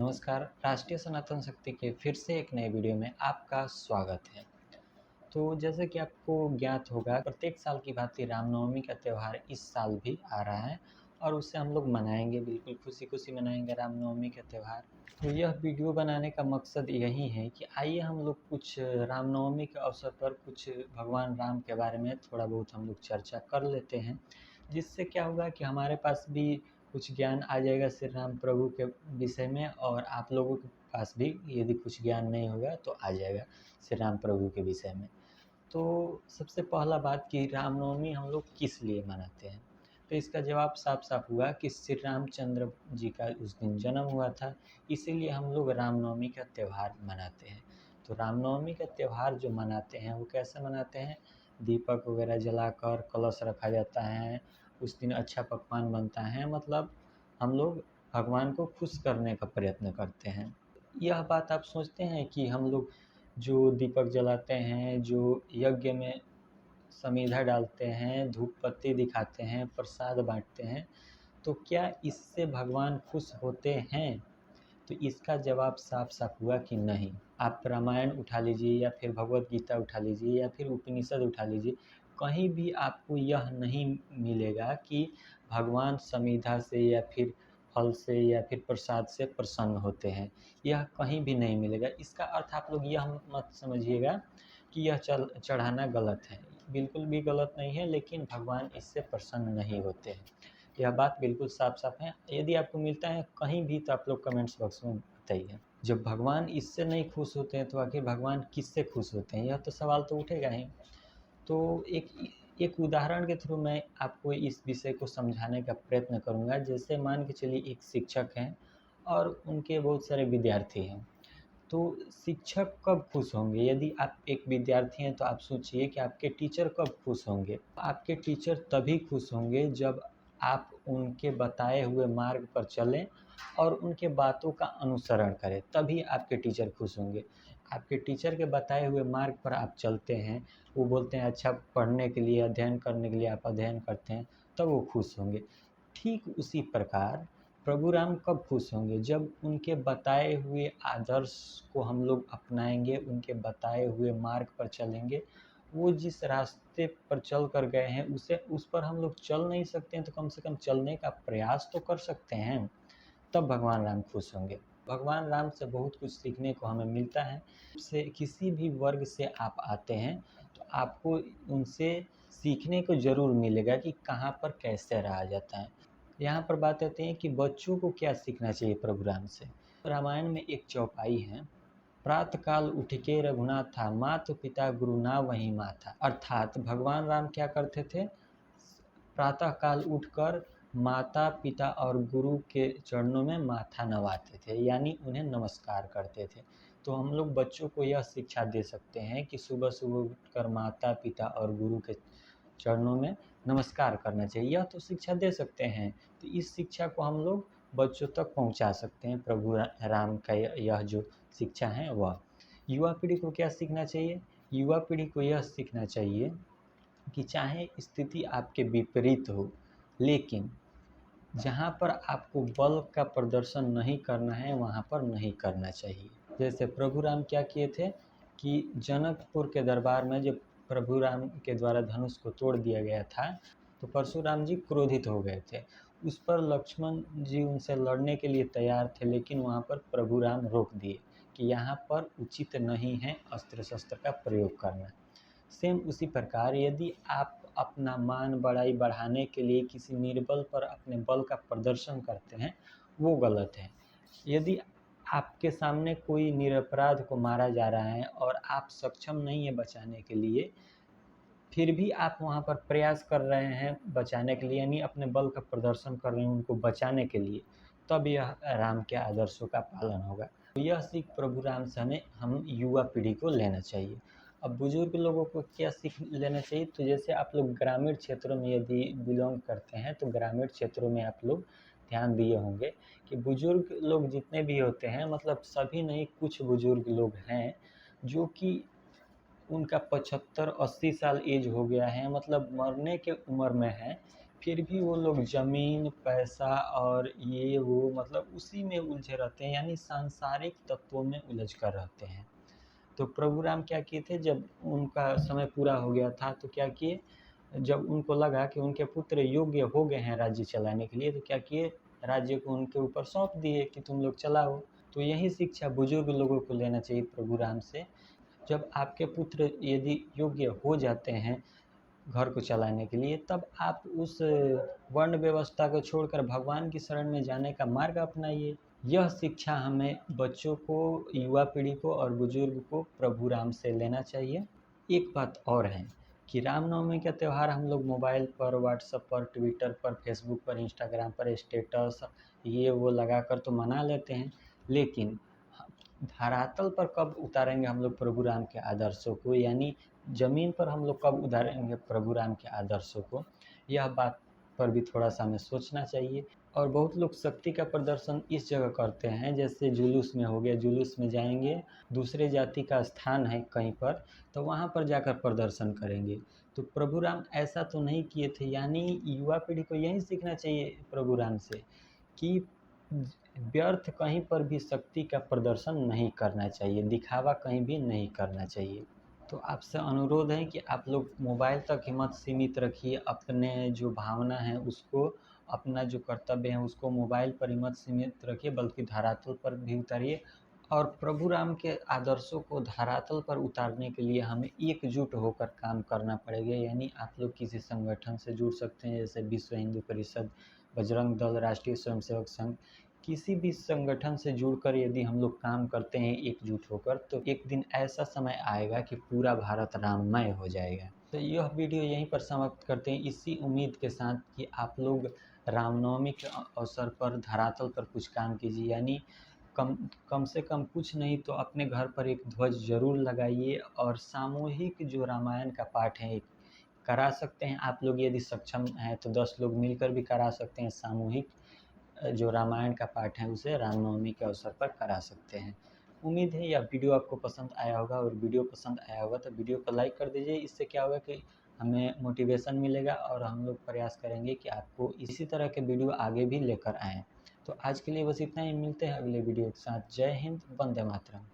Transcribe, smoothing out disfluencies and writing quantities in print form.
नमस्कार, राष्ट्रीय सनातन शक्ति के फिर से एक नए वीडियो में आपका स्वागत है। तो जैसे कि आपको ज्ञात होगा, प्रत्येक साल की भांति रामनवमी का त्यौहार इस साल भी आ रहा है और उसे हम लोग मनाएंगे, बिल्कुल खुशी-खुशी मनाएंगे रामनवमी का त्यौहार। तो यह वीडियो बनाने का मकसद यही है कि आइए हम लोग कुछ रामनवमी के अवसर पर कुछ भगवान राम के बारे में थोड़ा बहुत हम लोग चर्चा कर लेते हैं, जिससे क्या होगा कि हमारे पास भी कुछ ज्ञान आ जाएगा श्री राम प्रभु के विषय में और आप लोगों के पास भी यदि कुछ ज्ञान नहीं होगा तो आ जाएगा श्री राम प्रभु के विषय में। तो सबसे पहला बात कि रामनवमी हम लोग किस लिए मनाते हैं, तो इसका जवाब साफ साफ हुआ कि श्री रामचंद्र जी का उस दिन जन्म हुआ था, इसीलिए हम लोग रामनवमी का त्यौहार मनाते हैं। तो रामनवमी का त्यौहार जो मनाते हैं वो कैसे मनाते हैं, दीपक वगैरह जलाकर कलश रखा जाता है, उस दिन अच्छा पकवान बनता है, मतलब हम लोग भगवान को खुश करने का प्रयत्न करते हैं। यह बात आप सोचते हैं कि हम लोग जो दीपक जलाते हैं, जो यज्ञ में समीधा डालते हैं, धूप बत्ती दिखाते हैं, प्रसाद बाँटते हैं, तो क्या इससे भगवान खुश होते हैं? तो इसका जवाब साफ-साफ हुआ कि नहीं। आप रामायण उठा लीजिए या फिर भगवद गीता उठा लीजिए या फिर उपनिषद उठा लीजिए, कहीं भी आपको यह नहीं मिलेगा कि भगवान समीधा से या फिर फल से या फिर प्रसाद से प्रसन्न होते हैं। यह कहीं भी नहीं मिलेगा। इसका अर्थ आप लोग यह मत समझिएगा कि यह चढ़ाना गलत है। बिल्कुल भी गलत नहीं है, लेकिन भगवान इससे प्रसन्न नहीं होते हैं। यह बात बिल्कुल साफ-साफ है। यदि आपको मिलता है कहीं भी तो आप लोग कमेंट्स बॉक्स में बताइए। जब भगवान इससे नहीं खुश होते हैं तो आखिर भगवान किससे खुश होते हैं? यह तो सवाल तो उठेगा ही। तो एक उदाहरण के थ्रू मैं आपको इस विषय को समझाने का प्रयत्न करूँगा। जैसे मान के चलिए एक शिक्षक हैं और उनके बहुत सारे विद्यार्थी हैं। तो शिक्षक कब खुश होंगे? यदि आप एक विद्यार्थी हैं तो आप सोचिए कि आपके टीचर कब खुश होंगे? आपके टीचर तभी खुश होंगे जब आप उनके बताए हुए मार्ग पर चलें और उनके बातों का अनुसरण करें, तभी आपके टीचर खुश होंगे। आपके टीचर के बताए हुए मार्ग पर आप चलते हैं, वो बोलते हैं अच्छा पढ़ने के लिए, अध्ययन करने के लिए आप अध्ययन करते हैं, तब वो खुश होंगे। ठीक उसी प्रकार प्रभु राम कब खुश होंगे? जब उनके बताए हुए आदर्श को हम लोग अपनाएँगे, उनके बताए हुए मार्ग पर चलेंगे। वो जिस रास्ते पर चल कर गए हैं उस पर हम लोग चल नहीं सकते हैं तो कम से कम चलने का प्रयास तो कर सकते हैं, तब भगवान राम खुश होंगे। भगवान राम से बहुत कुछ सीखने को हमें मिलता है। से किसी भी वर्ग से आप आते हैं तो आपको उनसे सीखने को ज़रूर मिलेगा कि कहाँ पर कैसे रहा जाता है। यहाँ पर बात आती है कि बच्चों को क्या सीखना चाहिए प्रभु राम से। रामायण में एक चौपाई है, प्रातःकाल उठिके रघुनाथा, मातु पिता गुरु ना वहीं माथा। अर्थात भगवान राम क्या करते थे, प्रातःकाल उठकर माता पिता और गुरु के चरणों में माथा नवाते थे, यानी उन्हें नमस्कार करते थे। तो हम लोग बच्चों को यह शिक्षा दे सकते हैं कि सुबह सुबह उठकर माता पिता और गुरु के चरणों में नमस्कार करना चाहिए, यह तो शिक्षा दे सकते हैं। तो इस शिक्षा को हम लोग बच्चों तक पहुंचा सकते हैं। प्रभु राम का यह जो शिक्षा है वह युवा पीढ़ी को क्या सीखना चाहिए, युवा पीढ़ी को यह सीखना चाहिए कि चाहे स्थिति आपके विपरीत हो, लेकिन जहाँ पर आपको बल का प्रदर्शन नहीं करना है वहाँ पर नहीं करना चाहिए। जैसे प्रभु राम क्या किए थे कि जनकपुर के दरबार में जब प्रभु राम के द्वारा धनुष को तोड़ दिया गया था तो परशुराम जी क्रोधित हो गए थे। उस पर लक्ष्मण जी उनसे लड़ने के लिए तैयार थे, लेकिन वहाँ पर प्रभु राम रोक दिए कि यहाँ पर उचित नहीं है अस्त्र शस्त्र का प्रयोग करना। सेम उसी प्रकार यदि आप अपना मान बड़ाई बढ़ाने के लिए किसी निर्बल पर अपने बल का प्रदर्शन करते हैं, वो गलत है। यदि आपके सामने कोई निरपराध को मारा जा रहा है और आप सक्षम नहीं है बचाने के लिए, फिर भी आप वहाँ पर प्रयास कर रहे हैं बचाने के लिए, यानी अपने बल का प्रदर्शन कर रहे हैं उनको बचाने के लिए, तब यह राम के आदर्शों का पालन होगा। तो यह सीख प्रभु राम से हम युवा पीढ़ी को लेना चाहिए। अब बुजुर्ग लोगों को क्या सीख लेना चाहिए, तो जैसे आप लोग ग्रामीण क्षेत्रों में यदि बिलोंग करते हैं तो ग्रामीण क्षेत्रों में आप लोग ध्यान दिए होंगे कि बुजुर्ग लोग जितने भी होते हैं, मतलब सभी नहीं, कुछ बुजुर्ग लोग हैं जो कि उनका 75-80 साल एज हो गया है, मतलब मरने के उम्र में है, फिर भी वो लोग ज़मीन, पैसा और ये वो मतलब उसी में उलझे रहते हैं, यानी सांसारिक तत्वों में उलझ कर रहते हैं। तो प्रभु राम क्या किए थे, जब उनका समय पूरा हो गया था तो क्या किए, जब उनको लगा कि उनके पुत्र योग्य हो गए हैं राज्य चलाने के लिए, तो क्या किए, राज्य को उनके ऊपर सौंप दिए कि तुम लोग चलाओ। तो यही शिक्षा बुजुर्ग लोगों को लेना चाहिए प्रभु राम से। जब आपके पुत्र यदि योग्य हो जाते हैं घर को चलाने के लिए, तब आप उस वर्ण व्यवस्था को छोड़कर भगवान की शरण में जाने का मार्ग अपनाइए। यह शिक्षा हमें बच्चों को, युवा पीढ़ी को और बुजुर्ग को प्रभु राम से लेना चाहिए। एक बात और है कि रामनवमी का त्यौहार हम लोग मोबाइल पर, व्हाट्सएप पर, ट्विटर पर, फेसबुक पर, इंस्टाग्राम पर स्टेटस ये वो लगाकर तो मना लेते हैं, लेकिन धरातल पर कब उतारेंगे हम लोग प्रभु राम के आदर्शों को, यानी ज़मीन पर हम लोग कब उतारेंगे प्रभु राम के आदर्शों को, यह बात पर भी थोड़ा सा हमें सोचना चाहिए। और बहुत लोग शक्ति का प्रदर्शन इस जगह करते हैं, जैसे जुलूस में हो गया, जुलूस में जाएंगे, दूसरे जाति का स्थान है कहीं पर, तो वहाँ पर जाकर प्रदर्शन करेंगे। तो प्रभु राम ऐसा तो नहीं किए थे, यानी युवा पीढ़ी को यही सीखना चाहिए प्रभु राम से कि व्यर्थ कहीं पर भी शक्ति का प्रदर्शन नहीं करना चाहिए, दिखावा कहीं भी नहीं करना चाहिए। तो आपसे अनुरोध है कि आप लोग मोबाइल तक ही मत सीमित रखिए, अपने जो भावना है उसको, अपना जो कर्तव्य है उसको मोबाइल पर ही मत सीमित रखिए, बल्कि धरातल पर भी उतारिए। और प्रभु राम के आदर्शों को धरातल पर उतारने के लिए हमें एकजुट होकर काम करना पड़ेगा, यानी आप लोग किसी संगठन से जुड़ सकते हैं, जैसे विश्व हिंदू परिषद, बजरंग दल, राष्ट्रीय स्वयंसेवक संघ। किसी भी संगठन से जुड़कर यदि हम लोग काम करते हैं एकजुट होकर, तो एक दिन ऐसा समय आएगा कि पूरा भारत राममय हो जाएगा। तो यह वीडियो यहीं पर समाप्त करते हैं, इसी उम्मीद के साथ कि आप लोग रामनवमी के अवसर पर धरातल पर कुछ काम कीजिए, यानी कम कम से कम कुछ नहीं तो अपने घर पर एक ध्वज जरूर लगाइए, और सामूहिक जो रामायण का पाठ है करा सकते हैं आप लोग, यदि सक्षम हैं तो 10 लोग मिलकर भी करा सकते हैं, सामूहिक जो रामायण का पाठ है उसे रामनवमी के अवसर पर करा सकते हैं। उम्मीद है यह वीडियो आपको पसंद आया होगा, और वीडियो पसंद आया होगा तो वीडियो को लाइक कर दीजिए। इससे क्या होगा कि हमें मोटिवेशन मिलेगा और हम लोग प्रयास करेंगे कि आपको इसी तरह के वीडियो आगे भी लेकर आएँ। तो आज के लिए बस इतना ही, मिलते हैं अगले वीडियो के साथ। जय हिंद, वंदे मातरम।